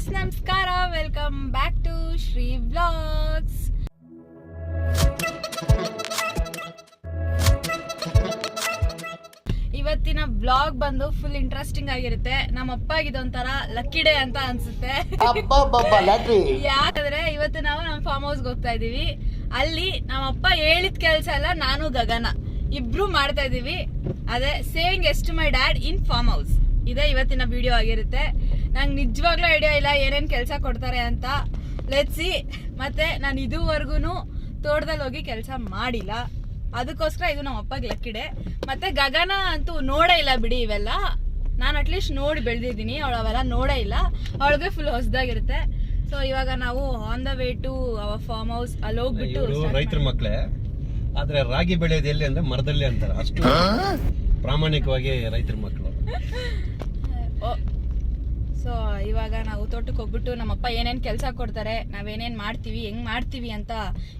Guys, ನಮಸ್ಕಾರ. Welcome back to Shri vlogs. ಇವತ್ತಿನ vlog ಬಂದು ಫುಲ್ ಇಂಟ್ರೆಸ್ಟಿಂಗ್ ಆಗಿರುತ್ತೆ. ನಮ್ಮಪ್ಪ ಇದೊಂಥರ ಲಕ್ಕಿ ಡೇ ಅಂತ ಅನ್ಸುತ್ತೆ. ಯಾಕಂದ್ರೆ ಇವತ್ತು ನಾವು ನಮ್ಮ ಫಾರ್ಮ್ ಹೌಸ್ಗೆ ಹೋಗ್ತಾ ಇದೀವಿ. ಅಲ್ಲಿ ನಮ್ಮಪ್ಪ ಹೇಳಿದ ಕೆಲಸ ಎಲ್ಲ ನಾನು ಗಗನ ಇಬ್ರು ಮಾಡ್ತಾ ಇದೀವಿ. ಅದೇ ಸೇವಿಂಗ್ ಎಷ್ಟು my dad in farm house. ಇದೇ ಇವತ್ತಿನ ವಿಡಿಯೋ ಆಗಿರುತ್ತೆ. ನಂಗೆ ನಿಜವಾಗ್ಲೂ ಐಡಿಯಾ ಇಲ್ಲ ಏನೇನ್ ಕೆಲಸ ಕೊಡ್ತಾರೆ ಅಂತ. Let's see. ಮತ್ತೆ ನಾನು ಇದುವರೆಗೂ ತೋಟದಲ್ಲಿ ಹೋಗಿ ಕೆಲಸ ಮಾಡಿಲ್ಲ, ಅದಕ್ಕೋಸ್ಕರ ಇದು ನಮ್ಮ ಅಪ್ಪಗೆ ಲಕ್ಕಿ ಡೇ. ಮತ್ತೆ ಗಗನ ಅಂತೂ ನೋಡೇ ಇಲ್ಲ ಬಿಡಿ ಇವೆಲ್ಲ. ನಾನು ಅಟ್ಲೀಸ್ಟ್ ನೋಡಿ ಬೆಳೆದಿದ್ದೀನಿ, ಅವಳು ಅವೆಲ್ಲ ನೋಡೇ ಇಲ್ಲ. ಅವಳಿಗೆ ಫುಲ್ ಹೊಸದಾಗಿರುತ್ತೆ. ಸೊ ಇವಾಗ ನಾವು on the way to our farm house. ಅಲ್ಲಿ ಹೋಗ್ಬಿಟ್ಟು ರೈತರ ಮಕ್ಕಳೇ, ಆದ್ರೆ ರಾಗಿ ಬೆಳೆಯೋದು ಎಲ್ಲಿ ಅಂದ್ರೆ ಮರದಲ್ಲಿ ಅಂತಾರೆ. ಅಷ್ಟು ಪ್ರಾಮಾಣಿಕವಾಗಿ ರೈತರ ಮಕ್ಕಳು. ಸೊ ಇವಾಗ ನಾವು ತೋಟಕ್ಕೆ ಹೋಗ್ಬಿಟ್ಟು ನಮ್ಮಪ್ಪ ಏನೇನು ಕೆಲಸ ಕೊಡ್ತಾರೆ, ನಾವೇನೇನು ಮಾಡ್ತೀವಿ, ಹೆಂಗ್ ಮಾಡ್ತೀವಿ ಅಂತ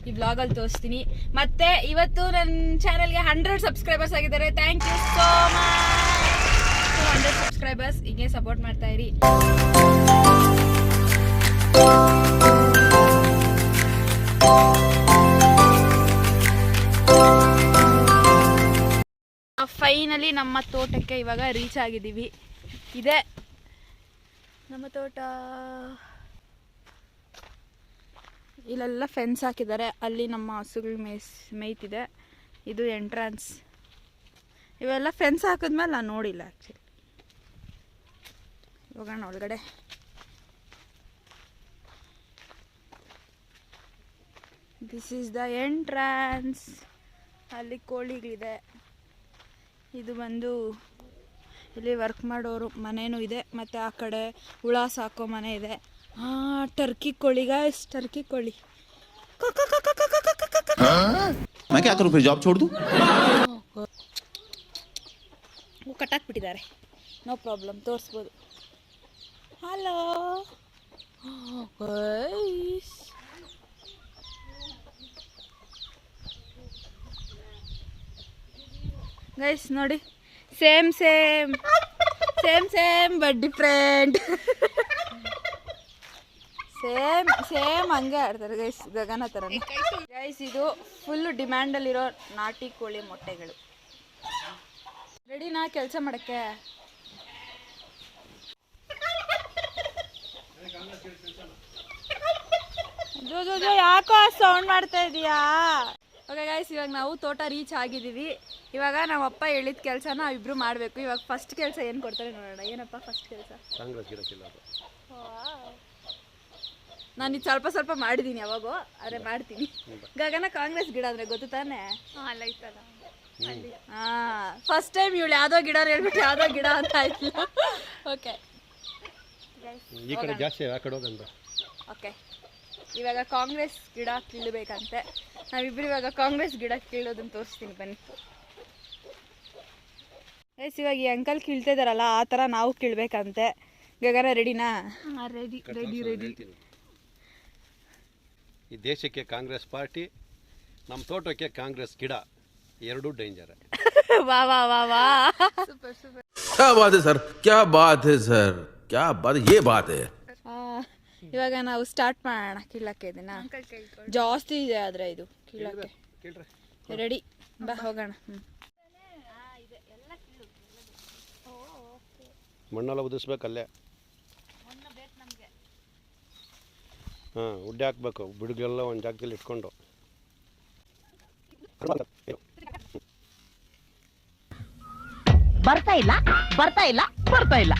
ಈ ವ್ಲಾಗಲ್ಲಿ ತೋರಿಸ್ತೀನಿ. ಮತ್ತೆ ಇವತ್ತು ನನ್ನ ಚಾನೆಲ್ಗೆ 100 ಸಬ್ಸ್ಕ್ರೈಬರ್ಸ್ ಆಗಿದ್ದಾರೆ. Thank you so much. 100 subscribers, ಹೀಗೆ ಸಪೋರ್ಟ್ ಮಾಡ್ತಾ ಇರಿ. ಫೈನಲಿ ನಮ್ಮ ತೋಟಕ್ಕೆ ಇವಾಗ ರೀಚ್ ಆಗಿದ್ದೀವಿ. ಇದೆ ನಮ್ಮ ತೋಟ. ಇಲ್ಲೆಲ್ಲ ಫೆನ್ಸ್ ಹಾಕಿದ್ದಾರೆ. ಅಲ್ಲಿ ನಮ್ಮ ಹಸುಗಳು ಮೇಯ್ತಿದೆ. ಇದು ಎಂಟ್ರೆನ್ಸ್. ಇವೆಲ್ಲ ಫೆನ್ಸ್ ಹಾಕಿದ್ಮೇಲೆ ನಾನು ನೋಡಿಲ್ಲ ಆ್ಯಕ್ಚುಲಿ. ಹೋಗೋಣ ಒಳಗಡೆ. This is the entrance. ಅಲ್ಲಿ ಕೋಳಿಗಳಿದೆ. ಇದು ಬಂದು ಇಲ್ಲಿ ವರ್ಕ್ ಮಾಡೋರು ಮನೇನೂ ಇದೆ. ಮತ್ತು ಆ ಕಡೆ ಹುಳ ಸಾಕೋ ಮನೆ ಇದೆ. ಟರ್ಕಿ ಕೋಳಿ ಗಾಯ್ಸ್, ಟರ್ಕಿ ಕೋಳಿ. ಕಟ್ಟಾಕ್ಬಿಟ್ಟಿದ್ದಾರೆ. ನೋ ಪ್ರಾಬ್ಲಮ್, ತೋರಿಸ್ಬೋದು. ಹಲೋ ಗೈಸ್, ನೋಡಿ, same same same same but different. Same same ಹಂಗೆ ಆಡ್ತಾರೆ ಗೈಸ್, ಗಗನ ಥರ. ಗೈಸ್, ಇದು ಫುಲ್ ಡಿಮ್ಯಾಂಡಲ್ಲಿರೋ ನಾಟಿ ಕೋಳಿ ಮೊಟ್ಟೆಗಳು. ರೆಡಿನಾ ಕೆಲಸ ಮಾಡೋಕ್ಕೆ? ಯಾಕೋ ಸೌಂಡ್ ಮಾಡ್ತಾ ಇದೀಯಾ? ಓಕೆ ಗೈಸ್, ಇವಾಗ ನಾವು ತೋಟ ರೀಚ್ ಆಗಿದ್ದೀವಿ. ಇವಾಗ ನಮ್ಮ ಅಪ್ಪ ಹೇಳಿದ ಕೆಲಸನ ನಾವಿಬ್ರು ಮಾಡಬೇಕು. ಇವಾಗ ಫಸ್ಟ್ ಕೆಲಸ ಏನು ಕೊಡ್ತಾರೆ ನೋಡೋಣ. ಏನಪ್ಪ ಫಸ್ಟ್ ಕೆಲಸ? ನಾನು ಇದು ಸ್ವಲ್ಪ ಸ್ವಲ್ಪ ಮಾಡಿದ್ದೀನಿ ಯಾವಾಗೋ, ಆದರೆ ಮಾಡ್ತೀನಿ. ಗಗನ ಕಾಂಗ್ರೆಸ್ ಗಿಡ ಅಂದರೆ ಗೊತ್ತು ತಾನೆ? ಅಲ್ಲ ಐತಲ್ಲ. ಫಸ್ಟ್ ಟೈಮ್ ಇವಳು ಯಾವುದೋ ಗಿಡ ಹೇಳ್ಬಿಟ್ಟು ಯಾವುದೋ ಗಿಡ ಅಂತ ಆಯ್ತಿಲ್ಲ. ಓಕೆ ಓಕೆ, ಇವಾಗ ಕಾಂಗ್ರೆಸ್ ಗಿಡ ಕೀಳಬೇಕಂತೆ. ನಾವಿಬ್ರು ಇವಾಗ ಕಾಂಗ್ರೆಸ್ ಗಿಡ ಕೀಳೋದನ್ನ ತೋರಿಸ್ತೀನಿ ಬನ್ನಿ. ಎಸ್, ಇವಾಗ ಈ ಅಂಕಲ್ ಕೀಳ್ತಾ ಇದಾರಲ್ಲ, ಆ ಥರ ನಾವು ಕೀಳ್ಬೇಕಂತೆ. ಗಗನ ರೆಡಿನಾ? Ready ready ready. ಈ ದೇಶಕ್ಕೆ ಕಾಂಗ್ರೆಸ್ ಪಾರ್ಟಿ, ನಮ್ಮ ತೋಟಕ್ಕೆ ಕಾಂಗ್ರೆಸ್ ಗಿಡ, ಎರಡೂ ಡೇಂಜರ್. ವಾ ವಾ ವಾ ವಾ, ಸೂಪರ್ ಸೂಪರ್. क्या बात है सर, क्या बात है सर, क्या बात, ये बात है. ಇವಾಗ ನಾವು ಸ್ಟಾರ್ಟ್ ಮಾಡೋಣ ಕೀಳಕ್ಕೆ. ಇದನ್ನ ಜಾಸ್ತಿ ಇದೆ ಆದರೆ ಇದು ಕೀಳಕ್ಕೆ. ರೆಡಿ, ಬಾ ಹೋಗೋಣ. ಮಣ್ಣೆಲ್ಲ ಉದಿಸ್ಬೇಕಲ್ಲೇ. ಹಾಂ, ಉಡ್ಡೆ ಹಾಕ್ಬೇಕು. ಬಿಡುಗೆಲ್ಲ ಒಂದು ಜಾಗದಲ್ಲಿ ಇಟ್ಕೊಂಡು. ಬರ್ತಾ ಇಲ್ಲ ಬರ್ತಾ ಇಲ್ಲ ಬರ್ತಾ ಇಲ್ಲ.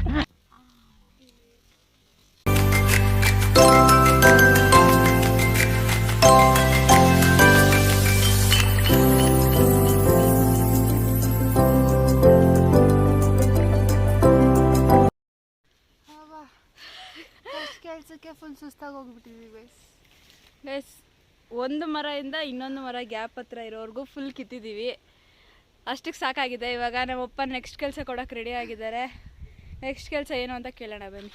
ಕೆಲಸಕ್ಕೆ ಫುಲ್ ಸುಸ್ತಾಗಿ ಹೋಗ್ಬಿಟ್ಟಿದ್ದೀವಿ ಗೈಸ್. ಒಂದು ಮರದಿಂದ ಇನ್ನೊಂದು ಮರ ಗ್ಯಾಪ್ ಹತ್ರ ಇರೋವರೆಗೂ ಫುಲ್ ಕಿತ್ತಿದ್ದೀವಿ. ಅಷ್ಟಕ್ಕೆ ಸಾಕಾಗಿದೆ. ಇವಾಗ ನಮ್ಮಪ್ಪ ನೆಕ್ಸ್ಟ್ ಕೆಲಸ ಕೊಡೋಕೆ ರೆಡಿ ಆಗಿದ್ದಾರೆ. ನೆಕ್ಸ್ಟ್ ಕೆಲಸ ಏನು ಅಂತ ಕೇಳೋಣ ಬನ್ನಿ.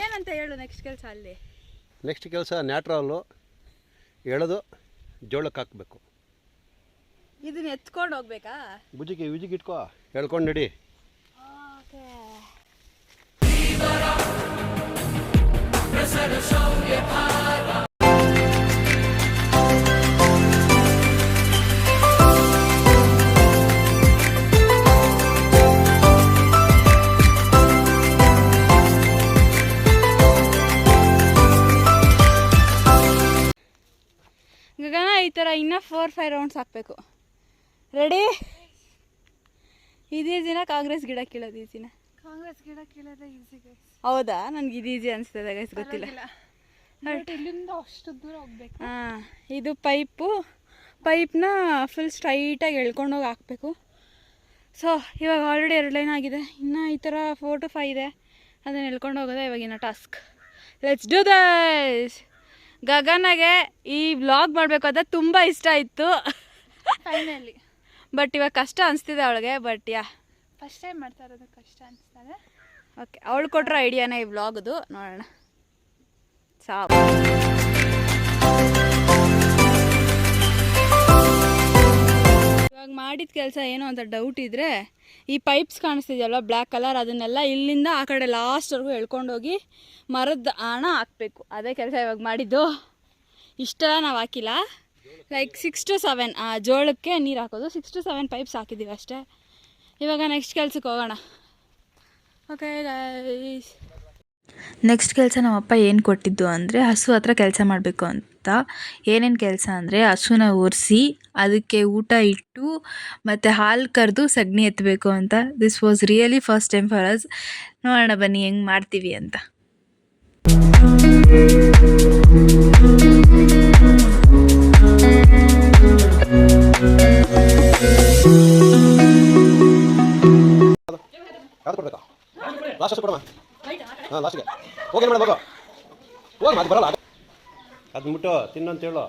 ಏನಂತ ಹೇಳು ನೆಕ್ಸ್ಟ್ ಕೆಲಸ? ಅಲ್ಲಿ ನೆಕ್ಸ್ಟ್ ಕೆಲಸ ನ್ಯಾಟ್ರಾಲು ಎಳೆದು ಜೋಳಕ್ಕೆ ಹಾಕಬೇಕು. ಇದನ್ನ ಎತ್ಕೊಂಡು ಹೋಗ್ಬೇಕಾ? ಭುಜಿಗೆ ಇಟ್ಕೋ, ಹೇಳ್ಕೊಂಡು ನಡಿ. ಓಕೆ. ಗಗನ ಈ ಥರ ಇನ್ನೂ 4-5 ರೌಂಡ್ಸ್ ಹಾಕಬೇಕು. ರೆಡಿ? ಇದೇ ದಿನ ಕಾಂಗ್ರೆಸ್ ಗಿಡ ಕೀಳೋದು ಈಸಿನ? ಕಾಂಗ್ರೆಸ್ ಗಿಡ ಕೀಳೋದೇ ಈಸಿ ಗೈಸ್. ಹೌದಾ? ನನಗೆ ಇದು ಈಸಿ ಅನಿಸ್ತದೆ ಗೈಸ್, ಗೊತ್ತಿಲ್ಲ. ಬಟ್ ಇಲ್ಲಿಂದ ಅಷ್ಟು ದೂರ ಹೋಗ್ಬೇಕು. ಹಾಂ, ಇದು ಪೈಪ್ನ ಫುಲ್ ಸ್ಟ್ರೈಟಾಗಿ ಎಳ್ಕೊಂಡು ಹೋಗಿ ಹಾಕಬೇಕು. ಸೊ ಇವಾಗ ಆಲ್ರೆಡಿ 2 ಲೈನ್ ಆಗಿದೆ, ಇನ್ನು ಈ ಥರ 4 to 5 ಇದೆ. ಅದನ್ನು ಎಳ್ಕೊಂಡು ಹೋಗೋದೇ ಇವಾಗಿನ ಟಾಸ್ಕ್. Let's do this. ಗಗನಗೆ ಈ ವ್ಲಾಗ್ ಮಾಡಬೇಕು ಅಂತ ತುಂಬ ಇಷ್ಟ ಇತ್ತು ಫೈನಲಿ. ಬಟ್ ಇವಾಗ ಕಷ್ಟ ಅನಿಸ್ತಿದೆ ಅವಳಿಗೆ. ಬಟ್ ಫಸ್ಟ್ ಟೈಮ್ ಮಾಡ್ತಾ ಇರೋದು ಕಷ್ಟ ಅನಿಸ್ತದೆ. ಓಕೆ, ಅವಳು ಕೊಟ್ಟರೋ ಐಡಿಯಾನೇ ಈ ವ್ಲಾಗ್ದು. ನೋಡೋಣ. ಸಾಕು. ಇವಾಗ ಮಾಡಿದ ಕೆಲಸ ಏನು ಅಂತ ಡೌಟ್ ಇದ್ದರೆ, ಈ ಪೈಪ್ಸ್ ಕಾಣಿಸ್ತಿದೆಯಲ್ವ ಬ್ಲ್ಯಾಕ್ ಕಲರ್, ಅದನ್ನೆಲ್ಲ ಇಲ್ಲಿಂದ ಆ ಕಡೆ ಲಾಸ್ಟ್ವರೆಗೂ ಎಳ್ಕೊಂಡೋಗಿ ಮರದ ಆಣ ಹಾಕಬೇಕು. ಅದೇ ಕೆಲಸ ಇವಾಗ ಮಾಡಿದ್ದು. ಇಷ್ಟೆಲ್ಲ ನಾವು ಹಾಕಿಲ್ಲ, ಲೈಕ್ 6 to 7 ಜೋಳಕ್ಕೆ ನೀರು ಹಾಕೋದು. 6 to 7 ಪೈಪ್ಸ್ ಹಾಕಿದ್ದೀವಿ ಅಷ್ಟೇ. ಇವಾಗ ನೆಕ್ಸ್ಟ್ ಕೆಲ್ಸಕ್ಕೆ ಹೋಗೋಣ. ಓಕೆ ಗೈಸ್, ನೆಕ್ಸ್ಟ್ ಕೆಲಸ ನಮ್ಮಪ್ಪ ಏನು ಕೊಟ್ಟಿದ್ದು ಅಂದರೆ ಹಸು ಹತ್ರ ಕೆಲಸ ಮಾಡಬೇಕು ಅಂತ. ಏನೇನು ಕೆಲಸ ಅಂದರೆ ಹಸುನ ಒರೆಸಿ ಅದಕ್ಕೆ ಊಟ ಇಟ್ಟು ಮತ್ತು ಹಾಲು ಕರೆದು ಸಗಣಿ ಎತ್ತಬೇಕು ಅಂತ. This was really first time for us. ನೋಡೋಣ ಬನ್ನಿ ಹೆಂಗೆ ಮಾಡ್ತೀವಿ ಅಂತ. ಯಾವ್ದು ಕೊಡ್ಬೇಕಾ? ಲಾಸ್ಟ್ ಕೊಡಮ್ಮ. ಹಾಂ, ಲಾಸ್ಟಿಗೆ ಹೋಗಿ ಮಾಡೋದು. ಹೋಗಿ ಅದು ಬರಲ್ಲ. ಅದು ಮುಟ್ಟು ತಿನ್ನಂತ ಹೇಳು.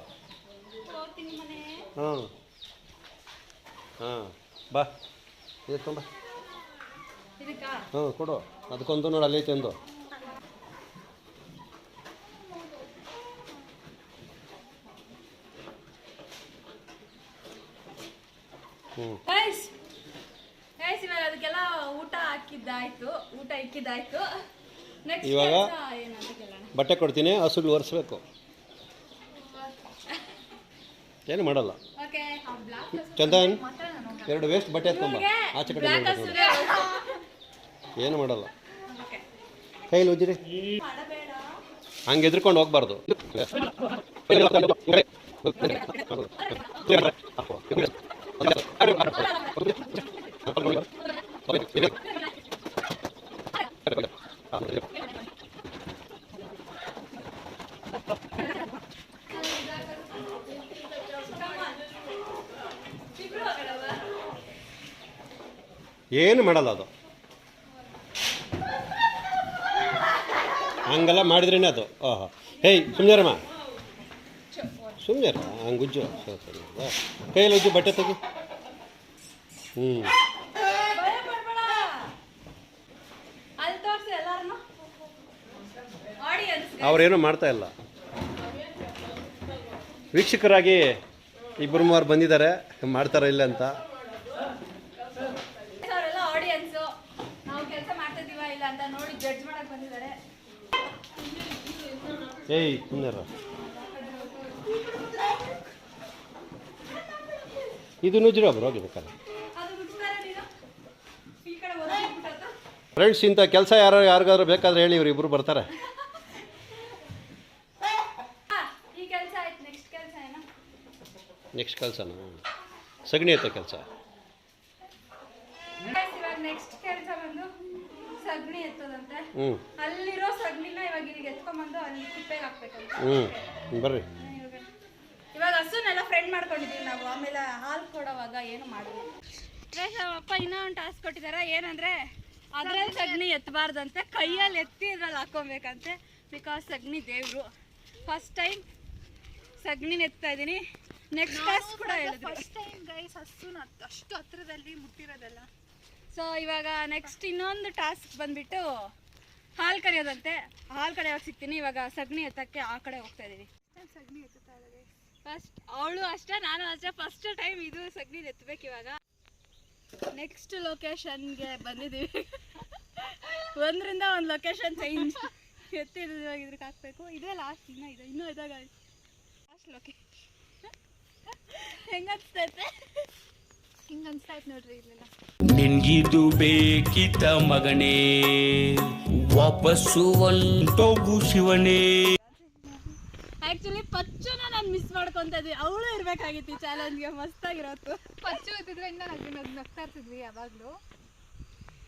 ಹಾಂ ಬಾ, ಇದು ತುಂಬ. ಕೊಡು. ಅದಕ್ಕೊಂದು ನೋಡಿ, ಅಲ್ಲಿ ಐತೆ ಒಂದು. ಇವಾಗ ಅದಕ್ಕೆಲ್ಲ ಊಟ ಹಾಕಿದ್ದಾಯ್ತು, ಊಟ ಇಕ್ಕಿದ್ದಾಯ್ತು. ಇವಾಗ ಬಟ್ಟೆ ಕೊಡ್ತೀನಿ, ಹಸುಗಳು ಒರೆಸ್ಬೇಕು. ಏನು ಮಾಡಲ್ಲ. ಚಂದನ್, 2 ವೇಸ್ಟ್ ಬಟ್ಟೆ ಎತ್ಕೊಂಬ, ಆಚೆ ಕಡೆ ಏನು ಮಾಡಲ್ಲ. ಕೈಲಿ ಉಜ್ಜಿರಿ, ಹಂಗೆ ಎದ್ರುಕೊಂಡು ಹೋಗ್ಬಾರ್ದು. ಏನು ಮಾಡಲ್ಲ ಅದು. ಹಂಗೆಲ್ಲ ಮಾಡಿದ್ರೇನೆ ಅದು. ಓಹೋ, ಹೇಯ್ ಸುಮ್ಮನೆರಮ್ಮ, ಸುಮ್ಮನೆ ಹಂಗೆ ಉಜ್ಜು. ಕೈಯಲ್ಲಿ ಉಜ್ಜು, ಬಟ್ಟೆ ತೆಗಿ. ಅವ್ರೇನು ಮಾಡ್ತಾ ಇಲ್ಲ. ವೀಕ್ಷಕರಾಗಿ 2-3 ಬಂದಿದ್ದಾರೆ, ಮಾಡ್ತಾರ ಇಲ್ಲ ಅಂತ. ಏಯ್ ಸುಮ್ಮನೆ ಇದು ನುಜ್ಜಿರೋ ಬ್ರೋ, ಹೋಗಿಬೇಕಾರೆ. ಫ್ರೆಂಡ್ಸ್, ಇಂಥ ಕೆಲಸ ಯಾರಿಗಾದ್ರೂ ಬೇಕಾದ್ರೆ ಹೇಳಿ, ಇವ್ರು ಬರ್ತಾರೆ. ನೆಕ್ಸ್ಟ್ ಕೆಲಸನ ಸಗಣಿ ಎತ್ತೋ ಕೆಲಸ. ನೆಕ್ಸ್ಟ್ ಕೆಲಸ ಬಂದು ಸಗಣಿ ಎತ್ತೋದಂತೆ. ಅಲ್ಲಿರೋ ಸಗಣಿನ ಇವಾಗ ಇಲ್ಲಿಗೆ ಎತ್ಕೊಂಡ್ಬಂದು ಅಲ್ಲಿ ಕುಪ್ಪೆಗೆ ಹಾಕ್ಬೇಕಂತ. ಬರ್ರಿ. ಇವಾಗ ಹಸುನೆಲ್ಲ ಫ್ರೆಂಡ್ ಮಾಡ್ಕೊಂಡಿದ್ದೀವಿ ನಾವು. ಆಮೇಲೆ ಹಾಲು ಕೊಡೋವಾಗ ಏನು ಮಾಡಿದ್ವಿ. ಅಪ್ಪ ಇನ್ನೂ ಒಂದು ಟಾಸ್ಕ್ ಕೊಟ್ಟಿದ್ದಾರೆ. ಏನಂದ್ರೆ ಅದ್ರಲ್ಲಿ ಸಗಣಿ ಎತ್ತಬಾರ್ದಂತೆ, ಕೈಯಲ್ಲಿ ಎತ್ತಿ ಇದ್ರಲ್ಲಿ ಹಾಕೊಬೇಕಂತೆ. ಬಿಕಾಸ್ ಸಗಣಿ ದೇವ್ರು. ಫಸ್ಟ್ ಟೈಮ್ ಸಗಣಿನ ಎತ್ತಾ ಇದ್ದೀನಿ. ನೆಕ್ಸ್ಟ್ ಟಾಸ್ಕ್ ಕೂಡ ಹೇಳಿದ್ರು. ಫಸ್ಟ್ ಟೈಮ್ ಗೈಸ್, ಹಸುನ ಅಷ್ಟು ಹತ್ರದಲ್ಲಿ ಮುಟ್ಟಿರೋದಲ್ಲ. ಸೊ ಇವಾಗ ನೆಕ್ಸ್ಟ್ ಇನ್ನೊಂದು ಟಾಸ್ಕ್ ಬಂದ್ಬಿಟ್ಟು ಹಾಲು ಕರೆಯೋದಂತೆ. ಹಾಲು ಕರೆಯೋಕೆ ಸಿಗ್ತೀನಿ. ಇವಾಗ ಸಗಣಿ ಎತ್ತಕ್ಕೆ ಆ ಕಡೆ ಹೋಗ್ತಾ ಇದ್ದೀವಿ. ಸಗಣಿ ಎತ್ತುತ್ತಾ ಇದ್ದಾರೆ. ಫಸ್ಟ್ ಅವಳು ಅಷ್ಟೇ, ನಾನು ಅಷ್ಟೇ ಫಸ್ಟ್ ಟೈಮ್ ಇದು ಸಗಣಿ ಎತ್ತಬೇಕು ಇವಾಗ. ನೆಕ್ಸ್ಟ್ ಲೊಕೇಶನ್ಗೆ ಬಂದಿದ್ದೀವಿ. ಒಂದರಿಂದ ಒಂದು ಲೊಕೇಶನ್ ಚೇಂಜ್ ಎತ್ತಿದ್ದು ಇವಾಗ ಇದ್ರಿಗೆ ಹಾಕ್ಬೇಕು. ಇದೇ ಲಾಸ್ಟ್, ಇನ್ನೂ ಇದಾಗ ಲಾಸ್ಟ್ ಲೊಕೇಶನ್. ಹೆಂಗ ಅನ್ಸ್ತೈತೆ? ಹಿಂಗೆ ಅನ್ಸ್ತಾಯ್ತು ನೋಡ್ರಿ ಇಲ್ಲೆಲ್ಲ. ನಿನ್ಗಿದು ಬೇಕಿತ ಮಗನೇ, ವಾಪಸ್ಸು ಒಂಟೋಗು ಶಿವನೇ. ಆಕ್ಚುಲಿ ಪಚ್ಚುನ ನಾನು ಮಿಸ್ ಮಾಡ್ಕೊಂತ ಇದ್ವಿ, ಅವಳು ಇರ್ಬೇಕಾಗಿತ್ತು ಈ ಚಾಲೆಂಜ್ಗೆ. ಮಸ್ತಾಗಿರೋದು. ಪಚ್ಚು ಇದ್ದಿದ್ರೆ ಇಂದ ನಗ್ತಾ ಇರ್ತಿದ್ವಿ ಯಾವಾಗಲೂ.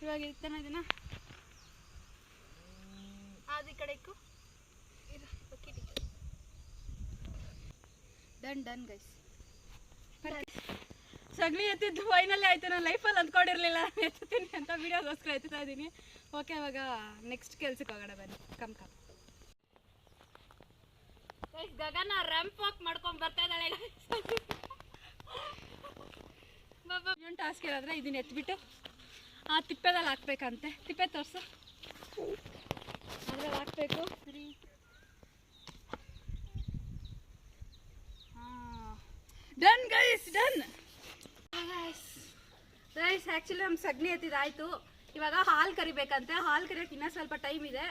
ಇವಾಗ ಇರ್ತಾನ ಇದನ್ನ ಆದಿ ಕಡೆಗೂ ಡನ್ ಗೈಸ್. ಸಗಣಿ ಎತ್ತಿದ್ದು ಫೈನಲಿ ಆಯ್ತು. ನಾನು ಲೈಫಲ್ಲಿ ಅಂದ್ಕೊಂಡಿರ್ಲಿಲ್ಲ ಎತ್ತೀನಿ ಅಂತ, ವಿಡಿಯೋಗೋಸ್ಕರ ಎತ್ತಾ ಇದ್ದೀನಿ. ಓಕೆ, ಇವಾಗ ನೆಕ್ಸ್ಟ್ ಕೆಲ್ಸಕ್ಕೆ ಹೋಗೋಣ ಬನ್ನಿ. ಕಮ್ ಗಗನ ರ್ಯಾಂಪ್ ವಾಕ್ ಮಾಡ್ಕೊಂಡು ಬರ್ತಾ ಇದ್ದಾಳೆ. ಇನ್ನೊಂದು ಟಾಸ್ಕ್ ಇರೋದ್ರೆ ಇದನ್ನ ಎತ್ಬಿಟ್ಟು ಆ ತಿಪ್ಪೆದಲ್ಲಿ ಹಾಕ್ಬೇಕಂತೆ. ತಿಪ್ಪೆ ತೋರಿಸು, ಅದ್ರಲ್ಲಿ ಹಾಕ್ಬೇಕು. Done guys, done guys. Actually ನಮ್ಮ ಸಗಣಿ ಎತ್ತಿದಾಯ್ತು. ಇವಾಗ ಹಾಲು ಕರಿಬೇಕಂತೆ. ಹಾಲು ಕರಿಯೋಕೆ ಇನ್ನೂ ಸ್ವಲ್ಪ ಟೈಮ್ ಇದೆ.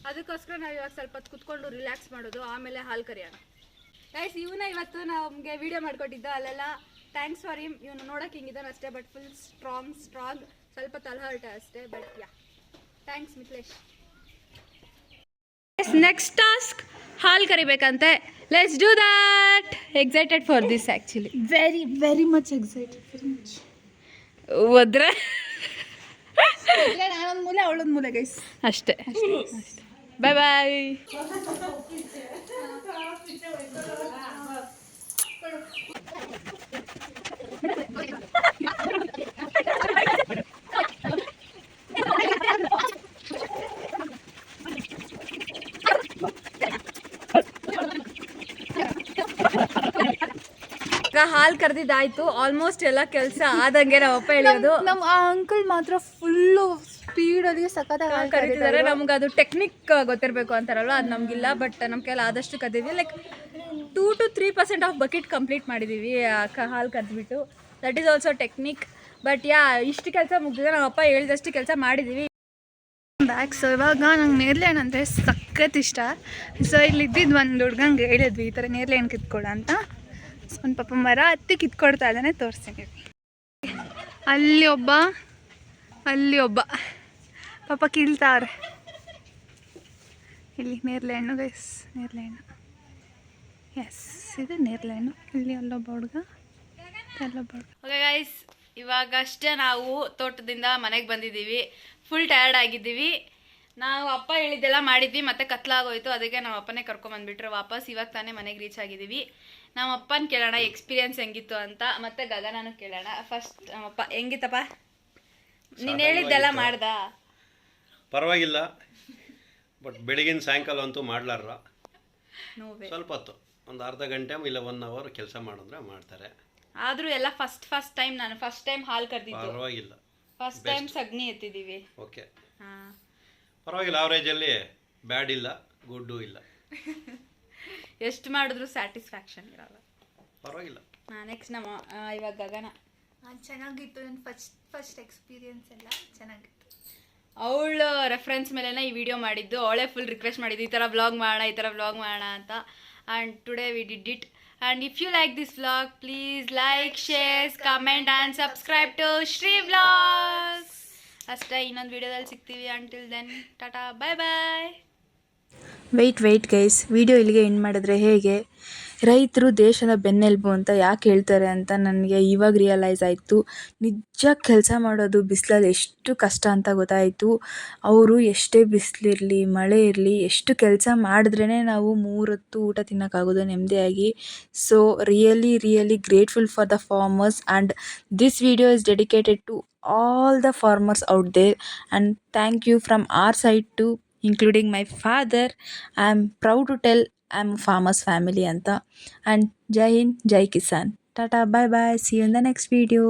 ಅದಕ್ಕೋಸ್ಕರ ನಾವು ಇವಾಗ ಸ್ವಲ್ಪ ಹೊತ್ತು ಕುತ್ಕೊಂಡು ರಿಲ್ಯಾಕ್ಸ್ ಮಾಡೋದು, ಆಮೇಲೆ ಹಾಲು ಕರಿಯೋಣ. ಗೈಸ್, ಇವನ್ನ ಇವತ್ತು ನಮಗೆ ವಿಡಿಯೋ ಮಾಡಿಕೊಟ್ಟಿದ್ದು. ಅಲ್ಲೆಲ್ಲ ಥ್ಯಾಂಕ್ಸ್ ಫಾರ್ ಹಿಮ್. ಇವನು ನೋಡೋಕೆ ಹಿಂಗಿದ್ದಾನೆ ಅಷ್ಟೇ, ಬಟ್ ಫುಲ್ ಸ್ಟ್ರಾಂಗ್. ಸ್ವಲ್ಪ ತಲಹರಟ ಅಷ್ಟೇ, but yeah, thanks Mithilesh. Next task ಹಾಲು ಕರಿಬೇಕಂತೆ. Let's do that. Excited for this actually. Very much excited, very much. ಹೋದ್ರೆ ನಾನೊಂದು ಮೂಲೆ ಅವಳೊಂದು ಮೂಲೆ ಗೈಸ್, ಅಷ್ಟೇ. ಬಾಯ್ ಬಾಯ್. ಹಾಲು ಕರೆದಿದ್ದಾಯ್ತು. ಆಲ್ಮೋಸ್ಟ್ ಎಲ್ಲ ಕೆಲಸ ಆದಂಗೆ ನಮ್ಮಪ್ಪ ಹೇಳಿರೋದು. ನಮ್ಮ ಆ ಅಂಕಲ್ ಮಾತ್ರ ಫುಲ್ಲು ಸ್ಪೀಡಲ್ಲಿ ಸಖತ್ತಾಗಿ ಕರೀತಿದ್ದಾರೆ. ನಮ್ಗೆ ಅದು ಟೆಕ್ನಿಕ್ ಗೊತ್ತಿರಬೇಕು ಅಂತಾರಲ್ವ, ಅದು ನಮಗಿಲ್ಲ. ಬಟ್ ನಮ್ಮ ಕೈಲಿ ಆದಷ್ಟು ಕದ್ದೀವಿ. Like 2 to 3% of bucket complete ಮಾಡಿದ್ದೀವಿ ಹಾಲು ಕರೆದ್ಬಿಟ್ಟು. That is also technique. But yeah, ಇಷ್ಟು ಕೆಲಸ ಮುಗಿದಿದೆ. ನಮ್ಮಪ್ಪ ಹೇಳಿದಷ್ಟು ಕೆಲಸ ಮಾಡಿದ್ದೀವಿ. ಬ್ಯಾಕ್. ಸೊ ಇವಾಗ ನಂಗೆ ನೇರಳೆ ಹಣ್ಣು ಅಂದರೆ ಸಖತ್ ಇಷ್ಟ. ಸೊ ಇಲ್ಲಿ ಇದ್ದಿದ್ದು ಒಂದು ಹುಡ್ಗಂಗೆ ಹೇಳಿದ್ವಿ ಈ ಥರ ನೇರಳೆ ಹಣ್ಣು ಕಿತ್ಕೊಡ ಅಂತ. ಒಂದು ಪಾಪ ಮರ ಹತ್ತಿ ಕಿತ್ಕೊಡ್ತಾ ಇದ್ದಾನೆ, ತೋರಿಸ್ತೀನಿ. ಅಲ್ಲಿ ಒಬ್ಬ ಪಾಪ ಕೀಳ್ತಾವ್ರೆ. ಇಲ್ಲಿ ನೇರಳೆ ಹಣ್ಣು ಗೈಸ್, ನೇರಳೆ ಹಣ್ಣು. ಎಸ್, ಇದು ನೇರಳೆ ಹಣ್ಣು. ಇಲ್ಲಿ ಅಲ್ಲೊಬ್ಬ ಹುಡುಗ, ಅಲ್ಲೊಬ್ಬ ಹುಡುಗ. ಓಕೆ ಗೈಸ್, ಇವಾಗ ಅಷ್ಟೇ ನಾವು ತೋಟದಿಂದ ಮನೆಗೆ ಬಂದಿದ್ದೀವಿ. ಫುಲ್ ಟಯರ್ಡ್ ಆಗಿದ್ದೀವಿ. ನಾವು ಅಪ್ಪ ಹೇಳಿದ್ದೆಲ್ಲ ಮಾಡಿದ್ವಿ, ಮತ್ತೆ ಕತ್ಲಾಗೋಯ್ತು. ಅದಕ್ಕೆ ನಮ್ಮ ಅಪ್ಪನೇ ಕರ್ಕೊಂಬಂದ್ಬಿಟ್ರು ವಾಪಸ್. ಇವಾಗ ತಾನೇ ಮನೆಗೆ ರೀಚ್ ಆಗಿದ್ದೀವಿ. ನಮ್ಮ ಅಪ್ಪನ ಕೇಳೋಣ ಎಕ್ಸ್ಪೀರಿಯನ್ಸ್ ಹೆಂಗಿತ್ತು ಅಂತ, ಮತ್ತೆ ಗಗನನು ಕೇಳೋಣ. ಫಸ್ಟ್ ನಮ್ಮಪ್ಪ, ಹೆಂಗಿತ್ತಪ್ಪ? ನೀನು ಹೇಳಿದ್ದೆಲ್ಲ ಮಾಡ್ದ? ಪರವಾಗಿಲ್ಲ, ಬಟ್ ಬೆಳಗಿನ ಸಾಯಂಕಾಲ ಅಂತೂ ಮಾಡ್ಲಾರ. ಸ್ವಲ್ಪ ಹೊತ್ತು, ಒಂದು ಅರ್ಧ ಗಂಟೆ ಇಲ್ಲ 1 hour ಕೆಲಸ ಮಾಡಿದ್ರೆ ಮಾಡ್ತಾರೆ. ಆದರೂ ಎಲ್ಲ ಫಸ್ಟ್ ಟೈಮ್. ನಾನು ಫಸ್ಟ್ ಟೈಮ್ ಹಾಲು ಕರೆದಿದ್ದು. ಪರವಾಗಿಲ್ಲ, ಫಸ್ಟ್ ಟೈಮ್ ಸಗಣಿ ಎತ್ತಿದ್ದೀವಿ. ಓಕೆ, ಪರವಾಗಿಲ್ಲ. ಅವರೇಜಲ್ಲಿ ಬ್ಯಾಡ್ ಇಲ್ಲ, ಗುಡ್ಡು ಇಲ್ಲ. ಎಷ್ಟು ಮಾಡಿದ್ರು ಸ್ಯಾಟಿಸ್ಫ್ಯಾಕ್ಷನ್ ಇರಲ್ಲ. ಪರವಾಗಿಲ್ಲ. ನೆಕ್ಸ್ಟ್ ನಮ್ಮ ಇವಾಗ ಗಗನ. ಚೆನ್ನಾಗಿತ್ತು. ನನ್ನ ಫಸ್ಟ್ ಎಕ್ಸ್ಪೀರಿಯನ್ಸ್ ಎಲ್ಲ ಚೆನ್ನಾಗಿತ್ತು. ಅವಳ ರೆಫರೆನ್ಸ್ ಮೇಲೆನೇ ಈ ವಿಡಿಯೋ ಮಾಡಿದ್ದು. ಅವಳೇ ಫುಲ್ ರಿಕ್ವೆಸ್ಟ್ ಮಾಡಿದ್ದು ಈ ಥರ ವ್ಲಾಗ್ ಮಾಡೋಣ ಅಂತ. And today we did it. And if you like this vlog, please like, share, comment and subscribe to Shri vlogs. ಅಷ್ಟೇ, ಇನ್ನೊಂದು ವಿಡಿಯೋದಲ್ಲಿ ಸಿಗ್ತೀವಿ. Until then tata, bye bye. Wait guys, video ಇಲ್ಲಿಗೆ ಎಂಡ್ ಮಾಡಿದ್ರೆ ಹೇಗೆ? ರೈತರು ದೇಶದ ಬೆನ್ನೆಲುಬು ಅಂತ ಯಾಕೆ ಹೇಳ್ತಾರೆ ಅಂತ ನನಗೆ ಇವಾಗ ರಿಯಲೈಸ್ ಆಯಿತು. ನಿಜ ಕೆಲಸ ಮಾಡೋದು ಬಿಸಿಲಲ್ಲಿ ಎಷ್ಟು ಕಷ್ಟ ಅಂತ ಗೊತ್ತಾಯಿತು. ಅವರು ಎಷ್ಟೇ ಬಿಸಿಲಿರಲಿ, ಮಳೆ ಇರಲಿ, ಎಷ್ಟು ಕೆಲಸ ಮಾಡಿದ್ರೇ ನಾವು 3 ಹೊತ್ತು ಊಟ ತಿನ್ನೋಕ್ಕಾಗೋದು ನೆಮ್ಮದಿಯಾಗಿ. So really grateful for the farmers. And this video is dedicated to all the farmers out there, and thank you from our side too, including my father. I am proud to tell I am a farmers family anta. And Jai Hind, Jai Kisan. Tata, bye bye, see you in the next video.